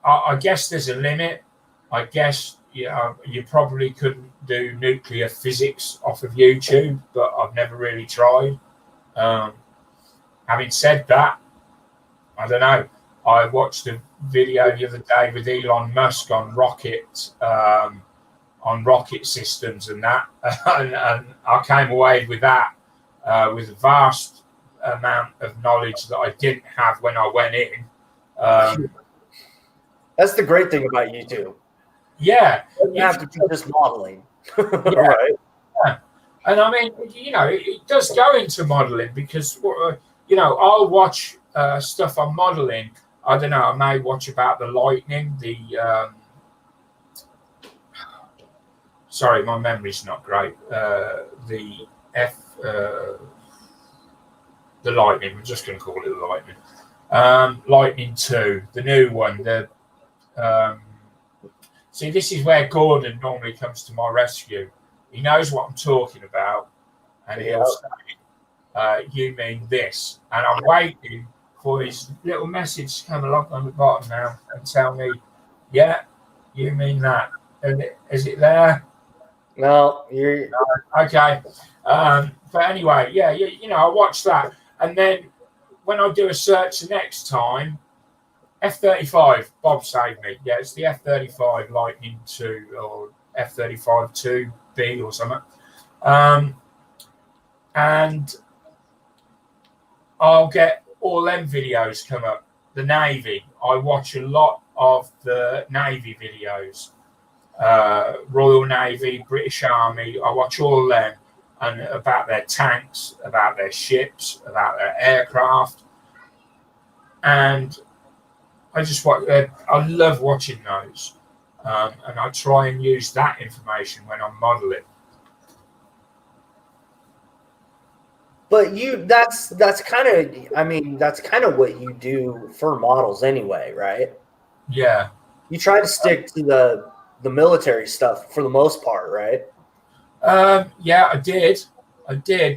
I guess there's a limit. I guess you probably couldn't do nuclear physics off of YouTube, but I've never really tried. Having said that, I don't know. I watched a video the other day with Elon Musk on rocket systems and that, and I came away with that with vast amount of knowledge that I didn't have when I went in. That's the great thing about YouTube. Yeah, You have to do just modeling, yeah, right? yeah. And I mean, it does go into modeling because I'll watch stuff on modeling. I don't know. I may watch about the lightning. Sorry, my memory's not great. The F. The lightning. We're just going to call it the lightning. Lightning 2, the new one. See, this is where Gordon normally comes to my rescue. He knows what I'm talking about, and he'll say, "You mean this?" And I'm waiting for his little message to come along on the bottom now and tell me, "Yeah, you mean that." And is it there? No, you're Okay. But anyway, yeah, I watch that, and then when I do a search the next time, F-35, Bob saved me. Yeah, it's the F-35 Lightning 2 or F-35 2B or something. And I'll get all them videos come up. The Navy, I watch a lot of the Navy videos. Royal Navy, British Army, I watch all of them, and about their tanks, about their ships, about their aircraft. And I just watch. I love watching those, and I try and use that information when I'm modeling. But that's kind of what you do for models anyway, right? Yeah. You try to stick to the military stuff for the most part, right? Yeah, I did,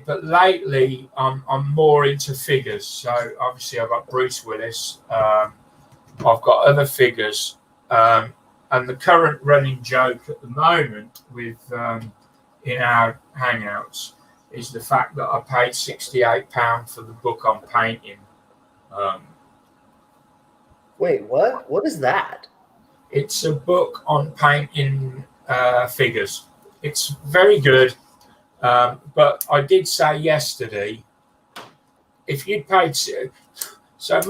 but lately I'm more into figures. So obviously I've got Bruce Willis. I've got other figures, and the current running joke at the moment with in our hangouts is the fact that I paid £68 for the book on painting. Wait, what? What is that? It's a book on painting figures. It's very good, but I did say yesterday, if you'd paid. So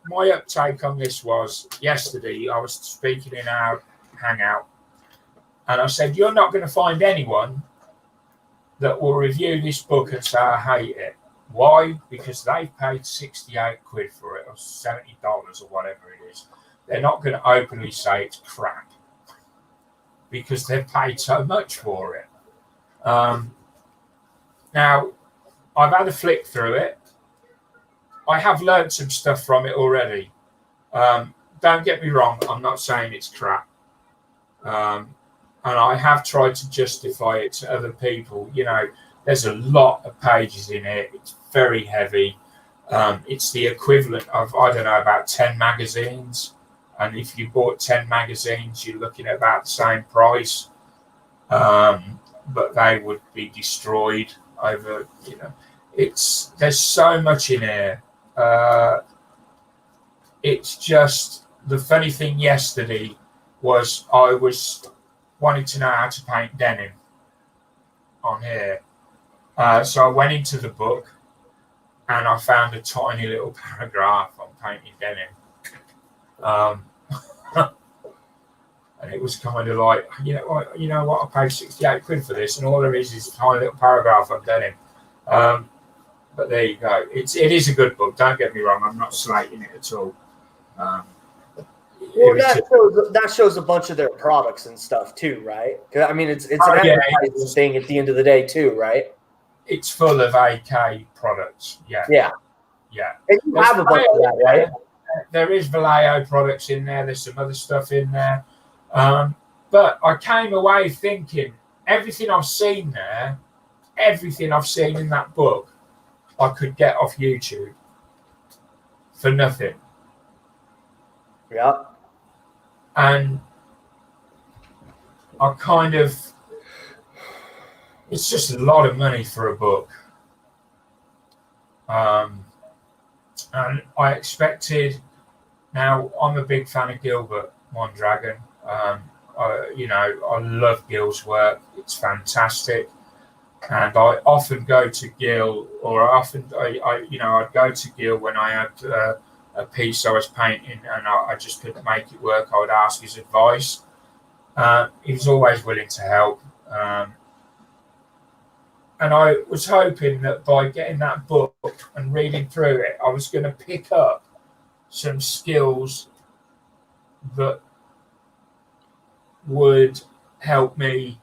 my uptake on this was yesterday. I was speaking in our hangout, and I said, "You're not going to find anyone that will review this book and say I hate it. Why? Because they paid £68 for it, or $70 or whatever it is. They're not going to openly say it's crap because they've paid so much for it." Now, I've had a flick through it. I have learned some stuff from it already. Don't get me wrong, I'm not saying it's crap. And I have tried to justify it to other people. There's a lot of pages in it. It's very heavy. It's the equivalent of, I don't know, about 10 magazines. And if you bought 10 magazines, you're looking at about the same price. But they would be destroyed over, there's so much in here. It's just the funny thing yesterday was I was wanting to know how to paint denim on here. So I went into the book and I found a tiny little paragraph on painting denim. And it was kind of like, you know what, I paid £68 for this, and all there is a tiny little paragraph on denim. But there you go. It is a good book. Don't get me wrong. I'm not slating it at all. Well, that shows a bunch of their products and stuff too, right? I mean, it's an advertising thing at the end of the day too, right? It's full of AK products. Yeah. And you have a bunch of that, right? There is Vallejo products in there. There's some other stuff in there. But I came away thinking everything I've seen there, everything I've seen in that book, I could get off YouTube for nothing. Yeah. And I kind of, it's just a lot of money for a book. And I expected, now I'm a big fan of Gilbert Mondragon. I love Gil's work. It's fantastic. And I often go to Gil, or I'd go to Gil when I had a piece I was painting and I just couldn't make it work. I would ask his advice. He was always willing to help. And I was hoping that by getting that book and reading through it, I was going to pick up some skills that would help me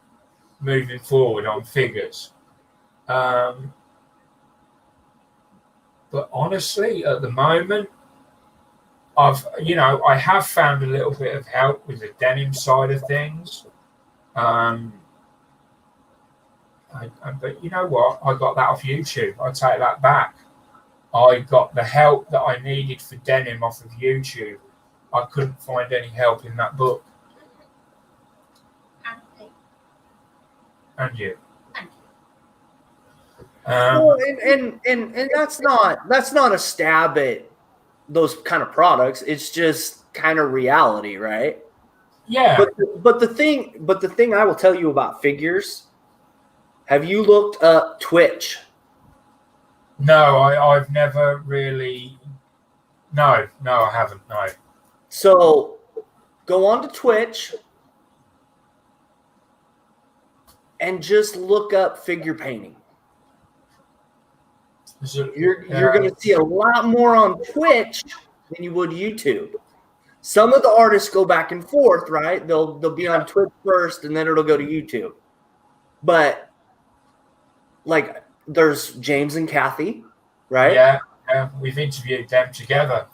moving forward on figures. But honestly, at the moment, I have found a little bit of help with the denim side of things. But you know what? I got that off YouTube. I take that back. I got the help that I needed for denim off of YouTube. I couldn't find any help in that book. And you. Well, and that's not a stab at those kind of products. It's just kind of reality, right? Yeah. But the thing I will tell you about figures. Have you looked up Twitch? No, I've never really. No, I haven't. No. So go on to Twitch and just look up figure painting. You're going to see a lot more on Twitch than you would YouTube. Some of the artists go back and forth, right? They'll be on Twitch first, and then it'll go to YouTube. But like, there's James and Kathy, right? Yeah, we've interviewed them together.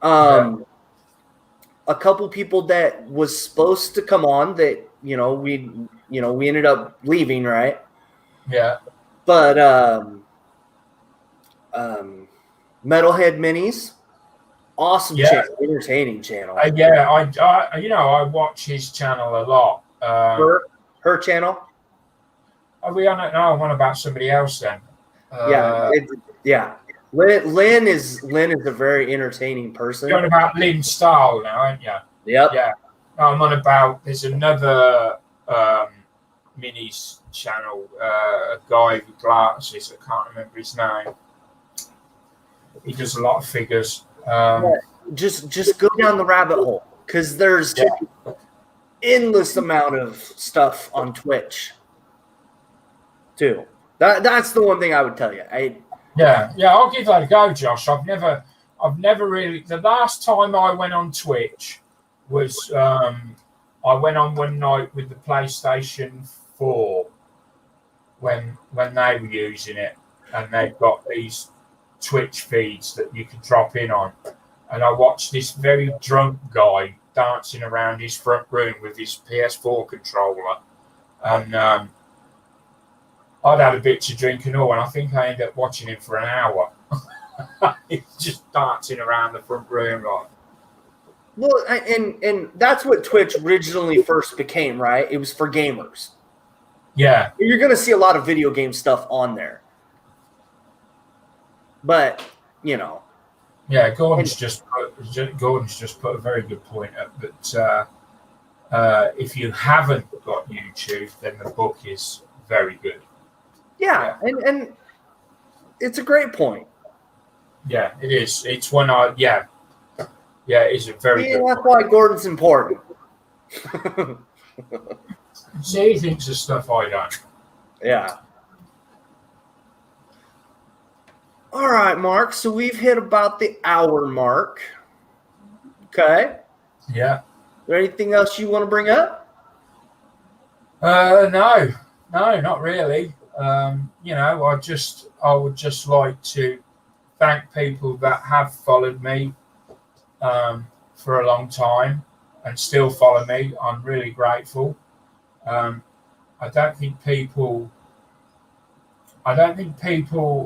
A couple people that was supposed to come on that we ended up leaving, right? Yeah. But Metalhead Minis, awesome channel, entertaining channel. I watch his channel a lot. Her channel. Are we on it? No, I'm on about somebody else then. Lynn is a very entertaining person. You're on about Lynn Stahl now, aren't you? Yep. Yeah. No, I'm on about. There's another minis channel. A guy with glasses. I can't remember his name. He does a lot of figures. Just go down the rabbit hole because there's endless amount of stuff on Twitch too. That's the one thing I would tell you. I'll give that a go, Josh. I've never really. The last time I went on Twitch was I went on one night with the PlayStation 4 when they were using it, and they've got these Twitch feeds that you can drop in on, and I watched this very drunk guy dancing around his front room with his PS4 controller, and I'd had a bit to drink and all, and I think I ended up watching him for an hour. He's just dancing around the front room, like. Well, and that's what Twitch originally first became, right? It was for gamers. Yeah, you're going to see a lot of video game stuff on there, but Gordon's just put a very good point up that if you haven't got YouTube, then the book is very good. Yeah. And it's a great point. Yeah, it is. It's one it is a very good that's point. Why Gordon's important. See, he thinks of stuff I don't. Yeah. All right, Mark. So we've hit about the hour mark. Okay. Yeah. Is there anything else you want to bring up? No, not really. I would just like to thank people that have followed me for a long time and still follow me. I'm really grateful. I don't think people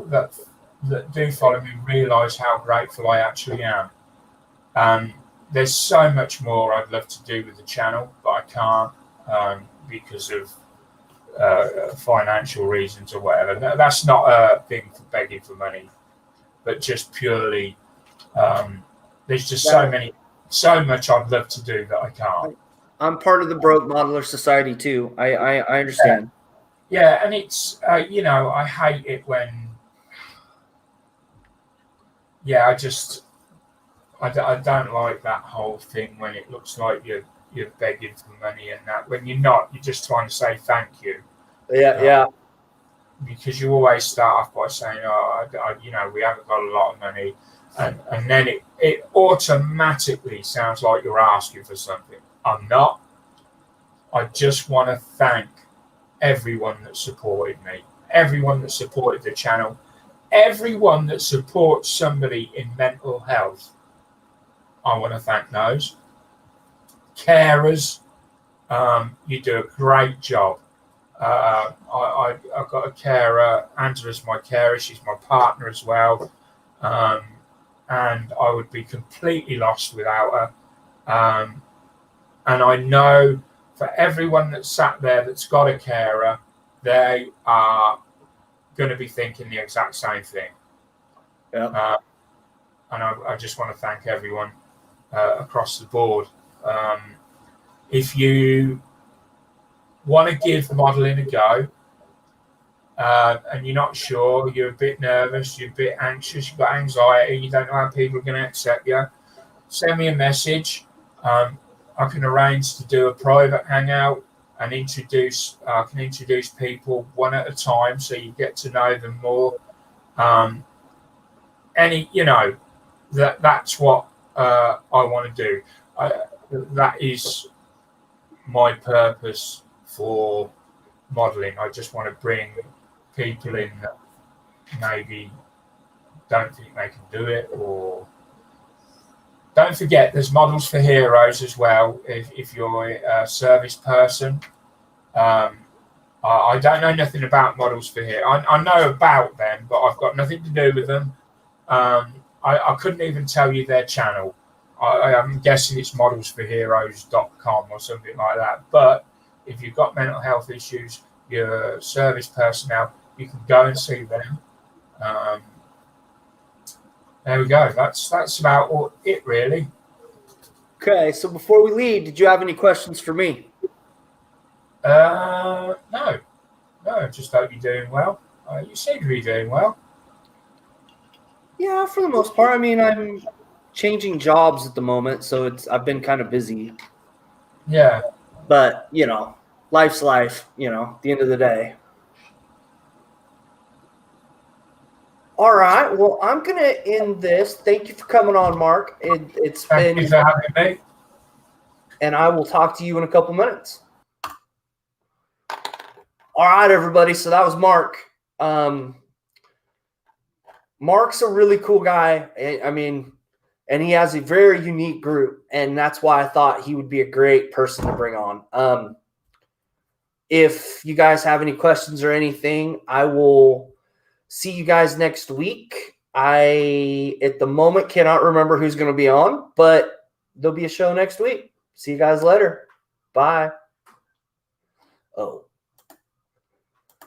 that do follow me realise how grateful I actually am. There's so much more I'd love to do with the channel, but I can't because of financial reasons or whatever. That's not a thing for begging for money, but just purely there's just so much I'd love to do that I can't. I'm part of the Broke Modeler Society too. I understand. Yeah, and it's you know, I hate it when I don't like that whole thing when it looks like you're begging for money and that. When you're not, you're just trying to say thank you. Yeah, Uh, yeah. because you always start off by saying, "Oh, you know, we haven't got a lot of money," and then it automatically sounds like you're asking for something. I'm not. I just want to thank everyone that supported me, everyone that supported the channel, everyone that supports somebody in mental health. I want to thank those carers. You do a great job. I've got a carer. Angela's my carer. She's my partner as well. Um, and I would be completely lost without her. And I know for everyone that's sat there that's got a carer, they are going to be thinking the exact same thing. Yeah. And I just want to thank everyone across the board. If you want to give modelling a go, and you're not sure, you're a bit nervous, you're a bit anxious, you've got anxiety, you don't know how people are going to accept you, send me a message. I can arrange to do a private hangout and I can introduce people one at a time so you get to know them more. You know, that's what I want to do. That is my purpose for modelling. I just want to bring people in that maybe don't think they can do it, or don't forget there's models for heroes as well. If you're a service person, I don't know nothing about models for heroes. I know about them, but I've got nothing to do with them. I couldn't even tell you their channel. I'm guessing it's modelsforheroes.com or something like that. But if you've got mental health issues, you're a service personnel, you can go and see them. There we go. That's about it, really. Okay, so before we leave, did you have any questions for me? No. Just hope you're doing well. You seem to be doing well. Yeah, for the most part. I mean, I'm changing jobs at the moment, so I've been kind of busy. Yeah. But, you know, life's life, you know, at the end of the day. All right. Well, I'm going to end this. Thank you for coming on, Mark. It's Thank been, you for having me. and I will talk to you in a couple minutes. All right, everybody. So that was Mark. Mark's a really cool guy. I mean, and he has a very unique group, and that's why I thought he would be a great person to bring on. If you guys have any questions or anything, I will see you guys next week. I, at the moment, cannot remember who's going to be on, but there'll be a show next week. See you guys later. Bye. Oh.